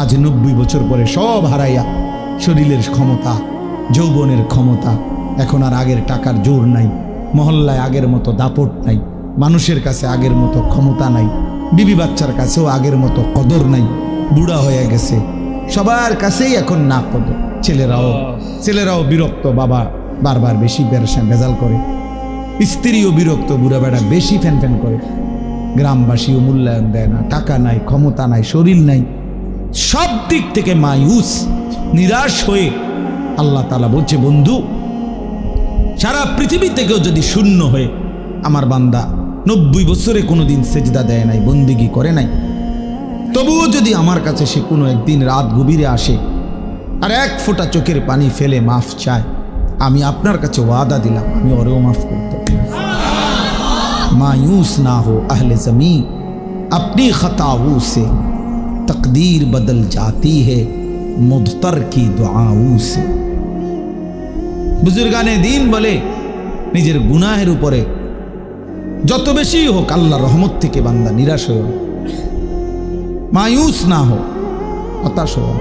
আজ 90 বছর পরে সব হারাইয়া, শরীরের ক্ষমতা, যৌবনের ক্ষমতা, এখন আর আগের টাকার জোর নাই, মহল্লায় আগের মতো দাপট নাই, মানুষের কাছে আগের মতো ক্ষমতা নাই, বিবি বাচ্চার কাছেও আগের মতো কদর নাই, বুড়া হয়ে গেছে, সবার কাছেই এখন না কদর। ছেলেরাও বিরক্ত, বাবা বারবার বেশি ভেজাল করে, স্ত্রীও বিরক্ত, বুড়া বেড়া বেশি ফ্যান ফ্যান করে, গ্রামবাসীও মূল্যায়ন দেয় না, টাকা নাই, ক্ষমতা নাই, শরীর নাই, সব দিক থেকে মায়ুস, নিরাশ হয়ে আল্লাহ তাআলা বলছে, বন্ধু সারা পৃথিবী থেকেও যদি শূন্য হয়ে আমার বান্দা 90 বছরে কোনোদিন সেজদা দেয় নাই, বন্দিগি করে নাই, তবুও যদি আমার কাছে সে কোনো একদিন রাত গভীরে আসে আর এক ফোঁটা চোখের পানি ফেলে মাফ চায়, আমি আপনার কাছে ওয়াদা দিলাম আমি ওরেও মাফ করতে পারি। मायूस ना हो अहले ज़मीं, अपनी खताओं से तकदीर बदल जाती है मुद्तर की दुआओं से। बुजुर्गाने दीन बोले निजेर गुनाहेर उपरे যত বেশি হোক আল্লাহর রহমত থেকে বান্দা নিরাশ হয়ে, মায়ুস না হো, হতাশ হো।